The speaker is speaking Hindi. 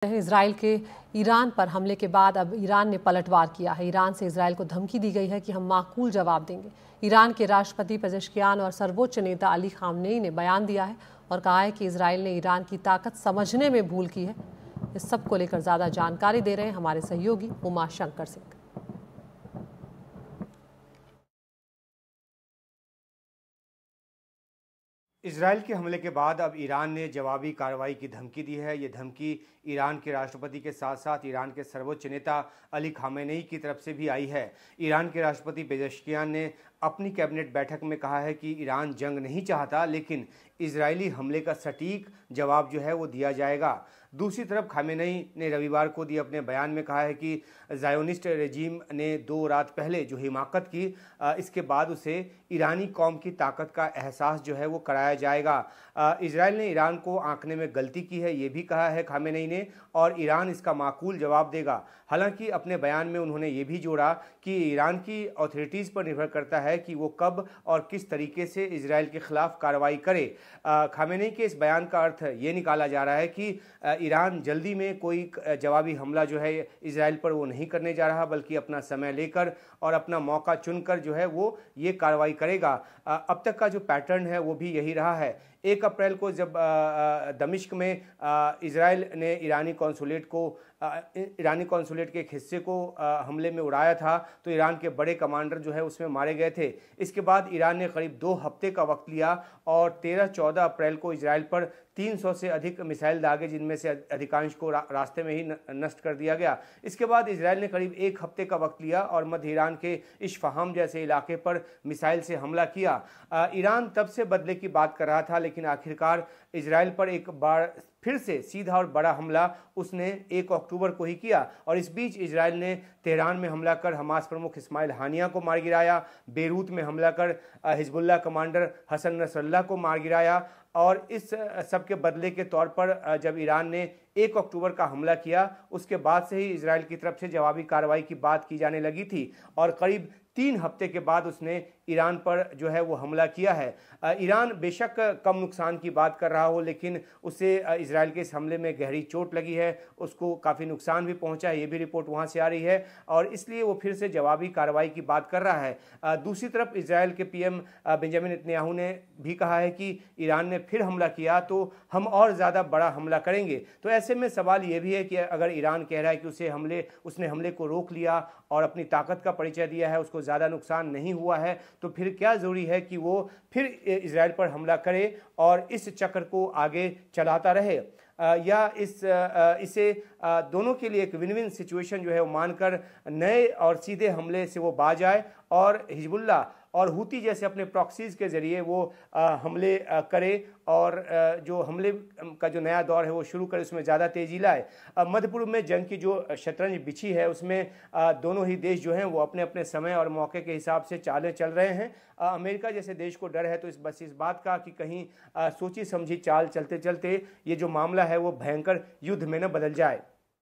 इजराइल के ईरान पर हमले के बाद अब ईरान ने पलटवार किया है। ईरान से इजराइल को धमकी दी गई है कि हम माकूल जवाब देंगे। ईरान के राष्ट्रपति पेजेश्कियान और सर्वोच्च नेता अली खामनेई ने बयान दिया है और कहा है कि इजराइल ने ईरान की ताकत समझने में भूल की है। इस सब को लेकर ज़्यादा जानकारी दे रहे हैं हमारे सहयोगी उमा शंकर सिंह। इजराइल के हमले के बाद अब ईरान ने जवाबी कार्रवाई की धमकी दी है। ये धमकी ईरान के राष्ट्रपति के साथ साथ ईरान के सर्वोच्च नेता अली खामेनेई की तरफ से भी आई है। ईरान के राष्ट्रपति पेजेश्कियान ने अपनी कैबिनेट बैठक में कहा है कि ईरान जंग नहीं चाहता, लेकिन इजरायली हमले का सटीक जवाब जो है वो दिया जाएगा। दूसरी तरफ खामेनेई ने रविवार को दिए अपने बयान में कहा है कि ज़ायोनिस्ट रेजिम ने 2 रात पहले जो हिमाकत की, इसके बाद उसे ईरानी कौम की ताकत का एहसास जो है वो कराया जाएगा। इजराइल ने ईरान को आंकने में गलती की है, ये भी कहा है खामेनेई ने, और ईरान इसका माकूल जवाब देगा। हालांकि अपने बयान में उन्होंने ये भी जोड़ा कि ईरान की अथॉरिटीज़ पर निर्भर करता है कि वो कब और किस तरीके से इजराइल के खिलाफ कार्रवाई करे। खामेनेई के इस बयान का अर्थ ये निकाला जा रहा है कि ईरान जल्दी में कोई जवाबी हमला जो है इजराइल पर वो नहीं करने जा रहा, बल्कि अपना समय लेकर और अपना मौका चुनकर जो है वो ये कार्रवाई करेगा। अब तक का जो पैटर्न है वो भी यही रहा है। 1 अप्रैल को जब दमिश्क में इजराइल ने ईरानी कॉन्सुलेट के एक हिस्से को हमले में उड़ाया था, तो ईरान के बड़े कमांडर जो है उसमें मारे गए थे। इसके बाद ईरान ने करीब 2 हफ्ते का वक्त लिया और 13-14 अप्रैल को इजराइल पर 300 से अधिक मिसाइल दागे, जिनमें से अधिकांश को रास्ते में ही नष्ट कर दिया गया। इसके बाद इजराइल ने करीब 1 हफ्ते का वक्त लिया और मध्य ईरान के इश्फहाम जैसे इलाके पर मिसाइल से हमला किया। ईरान तब से बदले की बात कर रहा था, लेकिन आखिरकार इजराइल पर एक बार फिर से सीधा और बड़ा हमला उसने 1 अक्टूबर को ही किया। और इस बीच इजराइल ने तेहरान में हमला कर हमास प्रमुख इस्माइल हानिया को मार गिराया, बेरूत में हमला कर हिजबुल्लाह कमांडर हसन नसरल्लाह को मार गिराया। और इस सब के बदले के तौर पर जब ईरान ने 1 अक्टूबर का हमला किया, उसके बाद से ही इजराइल की तरफ से जवाबी कार्रवाई की बात की जाने लगी थी और करीब 3 हफ्ते के बाद उसने ईरान पर जो है वो हमला किया है। ईरान बेशक कम नुकसान की बात कर रहा हो, लेकिन उसे इजराइल के इस हमले में गहरी चोट लगी है, उसको काफ़ी नुकसान भी पहुंचा है, ये भी रिपोर्ट वहां से आ रही है और इसलिए वो फिर से जवाबी कार्रवाई की बात कर रहा है। दूसरी तरफ इजराइल के पीएम बेंजामिन नेतन्याहू ने भी कहा है कि ईरान ने फिर हमला किया तो हम और ज़्यादा बड़ा हमला करेंगे। तो ऐसे में सवाल ये भी है कि अगर ईरान कह रहा है कि उसने हमले को रोक लिया और अपनी ताकत का परिचय दिया है, उसको ज़्यादा नुकसान नहीं हुआ है, तो फिर क्या ज़रूरी है कि वो फिर इजराइल पर हमला करे और इस चक्र को आगे चलाता रहे, या इसे दोनों के लिए एक विन विन सिचुएशन जो है वो मानकर नए और सीधे हमले से वो बाज आए और हिजबुल्लाह और हूती जैसे अपने प्रॉक्सीज के ज़रिए वो हमले करे और जो हमले का जो नया दौर है वो शुरू करे, उसमें ज़्यादा तेज़ी लाए। मध्य पूर्व में जंग की जो शतरंज बिछी है उसमें दोनों ही देश जो हैं वो अपने अपने समय और मौके के हिसाब से चालें चल रहे हैं। अमेरिका जैसे देश को डर है तो इस बात का कि कहीं सोची समझी चाल चलते चलते ये जो मामला है वो भयंकर युद्ध में न बदल जाए।